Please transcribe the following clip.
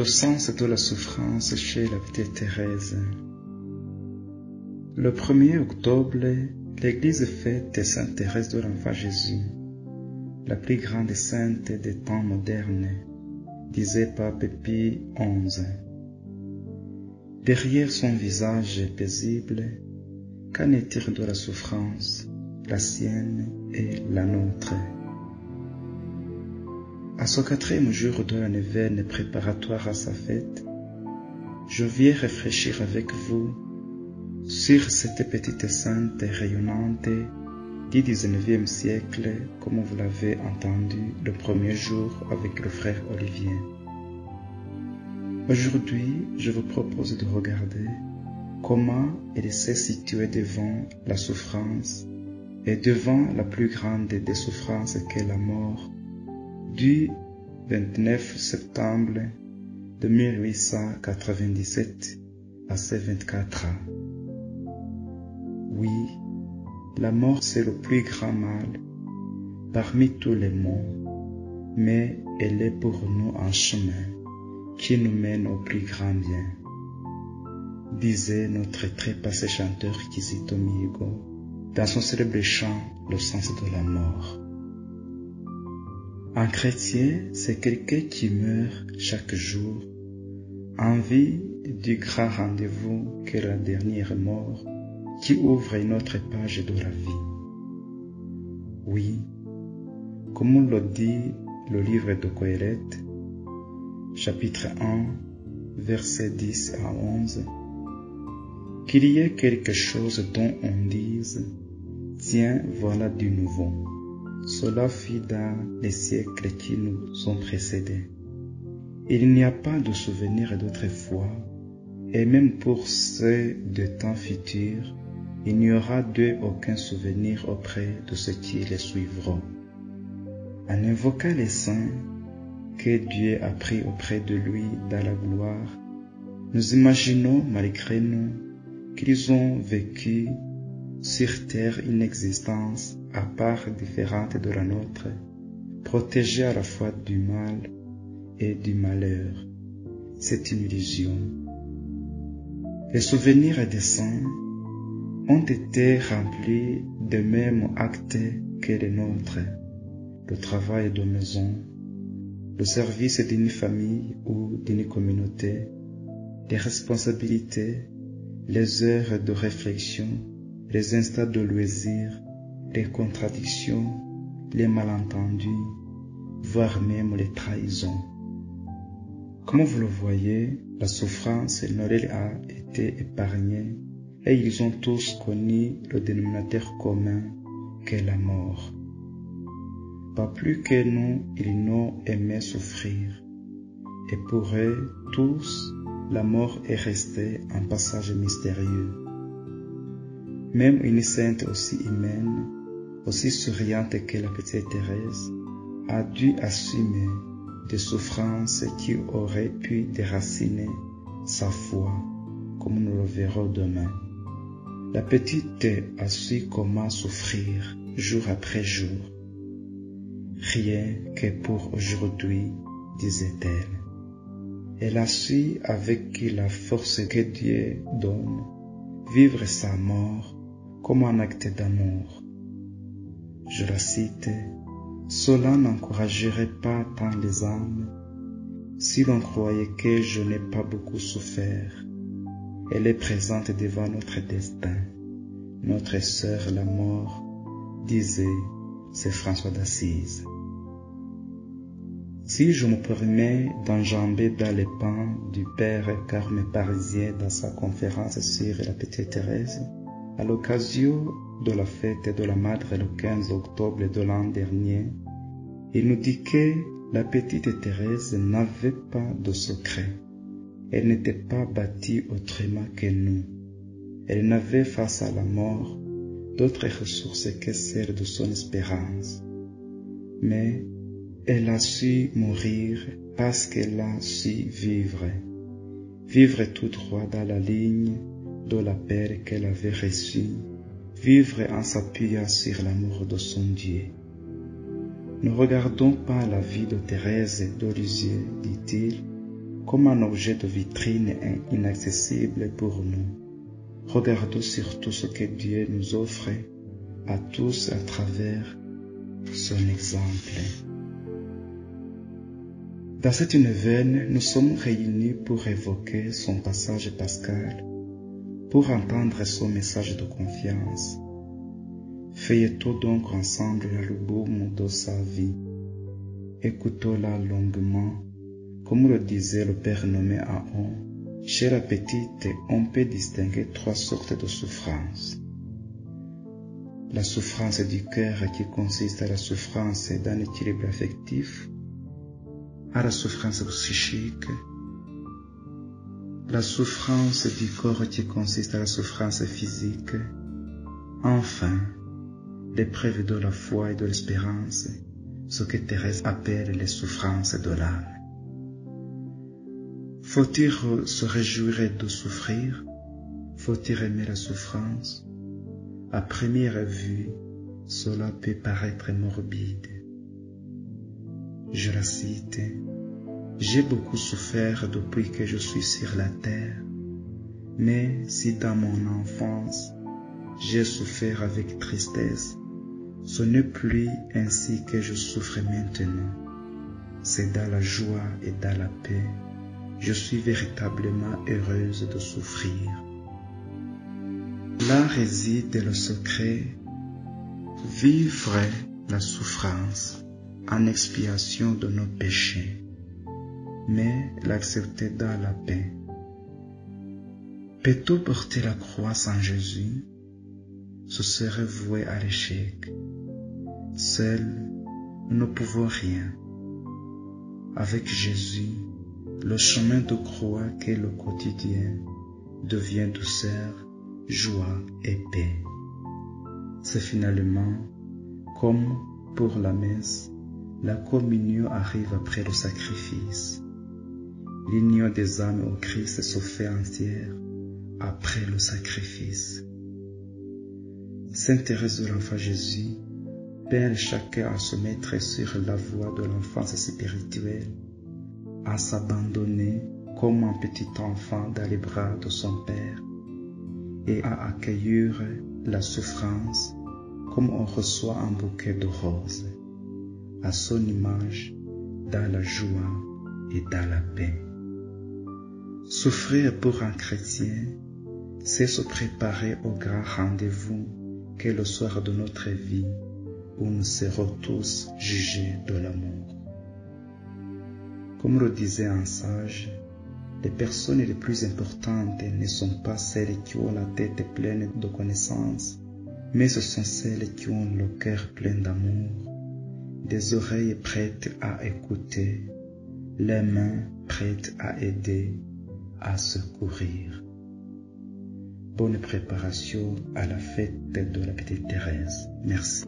Le sens de la souffrance chez la petite Thérèse. Le 1er octobre, l'Église fête Sainte Thérèse de l'Enfant Jésus, la plus grande sainte des temps modernes, disait Pape Pie XI. Derrière son visage paisible, qu'en est-il de la souffrance, la sienne et la nôtre? À ce 4e jour de la neuvaine préparatoire à sa fête, je viens réfléchir avec vous sur cette petite sainte rayonnante du 19e siècle, comme vous l'avez entendu le 1er jour avec le frère Olivier. Aujourd'hui, je vous propose de regarder comment elle s'est située devant la souffrance et devant la plus grande des souffrances qu'est la mort, du 29 septembre de 1897 à ses 24 ans. Oui, la mort c'est le plus grand mal parmi tous les maux, mais elle est pour nous un chemin qui nous mène au plus grand bien, disait notre très passé chanteur Kizito Mihigo dans son célèbre chant Le sens de la mort. Un chrétien, c'est quelqu'un qui meurt chaque jour en vue du grand rendez-vous qu'est la dernière mort qui ouvre une autre page de la vie. Oui, comme le dit le livre de Coëlette, chapitre 1, versets 10 à 11, qu'il y ait quelque chose dont on dise « Tiens, voilà du nouveau ». Cela fut dans les siècles qui nous ont précédés. Il n'y a pas de souvenir d'autrefois, et même pour ceux de temps futurs, il n'y aura d'eux aucun souvenir auprès de ceux qui les suivront. En invoquant les saints que Dieu a pris auprès de lui dans la gloire, nous imaginons malgré nous qu'ils ont vécu sur terre une existence à part différente de la nôtre, protégée à la fois du mal et du malheur. C'est une illusion. Les souvenirs des saints ont été remplis des mêmes actes que les nôtres, le travail de maison, le service d'une famille ou d'une communauté, les responsabilités, les heures de réflexion, les instants de loisirs, les contradictions, les malentendus, voire même les trahisons. Comme vous le voyez, la souffrance ne leur a été épargnée et ils ont tous connu le dénominateur commun qu'est la mort. Pas plus que nous, ils n'ont aimé souffrir. Et pour eux tous, la mort est restée un passage mystérieux. Même une sainte aussi humaine, aussi souriante que la petite Thérèse, a dû assumer des souffrances qui auraient pu déraciner sa foi, comme nous le verrons demain. La petite a su comment souffrir jour après jour. Rien que pour aujourd'hui, disait-elle. Elle a su, avec la force que Dieu donne, vivre sa mort comme un acte d'amour. Je la cite, « Cela n'encouragerait pas tant les âmes si l'on croyait que je n'ai pas beaucoup souffert. Elle est présente devant notre destin. Notre sœur la mort, disait, c'est François d'Assise. » Si je me permets d'enjamber dans les pas du père Carme Parisien dans sa conférence sur la petite Thérèse, à l'occasion de la fête de la Madre le 15 octobre de l'an dernier, il nous dit que la petite Thérèse n'avait pas de secret. Elle n'était pas bâtie autrement que nous. Elle n'avait face à la mort d'autres ressources que celles de son espérance. Mais elle a su mourir parce qu'elle a su vivre. Vivre tout droit dans la ligne de l'appel qu'elle avait reçu, vivre en s'appuyant sur l'amour de son Dieu. Ne regardons pas la vie de Thérèse de Lisieux, dit-il, comme un objet de vitrine inaccessible pour nous. Regardons surtout ce que Dieu nous offre à tous à travers son exemple. Dans cette veine, nous sommes réunis pour évoquer son passage pascal, pour entendre son message de confiance. Feuilletons donc ensemble l'album de sa vie. Écoutons-la longuement. Comme le disait le Père nommé Ahon, chez la petite, on peut distinguer 3 sortes de souffrances. La souffrance du cœur qui consiste à la souffrance d'un équilibre affectif, à la souffrance psychique, la souffrance du corps qui consiste à la souffrance physique, enfin, l'épreuve de la foi et de l'espérance, ce que Thérèse appelle les souffrances de l'âme. Faut-il se réjouir de souffrir? Faut-il aimer la souffrance? À première vue, cela peut paraître morbide. Je la cite. J'ai beaucoup souffert depuis que je suis sur la terre, mais si dans mon enfance j'ai souffert avec tristesse, ce n'est plus ainsi que je souffre maintenant. C'est dans la joie et dans la paix. Je suis véritablement heureuse de souffrir. Là réside le secret, vivre la souffrance en expiation de nos péchés, mais l'accepter dans la paix. Peut-on porter la croix sans Jésus? Ce serait voué à l'échec. Seuls, nous ne pouvons rien. Avec Jésus, le chemin de croix qu'est le quotidien devient douceur, joie et paix. C'est finalement, comme pour la messe, la communion arrive après le sacrifice. L'union des âmes au Christ se fait entière après le sacrifice. Sainte Thérèse de l'Enfant Jésus appelle chacun à se mettre sur la voie de l'enfance spirituelle, à s'abandonner comme un petit enfant dans les bras de son Père et à accueillir la souffrance comme on reçoit un bouquet de roses, à son image, dans la joie et dans la paix. Souffrir pour un chrétien, c'est se préparer au grand rendez-vous qu'est le soir de notre vie, où nous serons tous jugés de l'amour. Comme le disait un sage, les personnes les plus importantes ne sont pas celles qui ont la tête pleine de connaissances, mais ce sont celles qui ont le cœur plein d'amour, des oreilles prêtes à écouter, les mains prêtes à aider, à secourir. Bonne préparation à la fête de la petite Thérèse. Merci.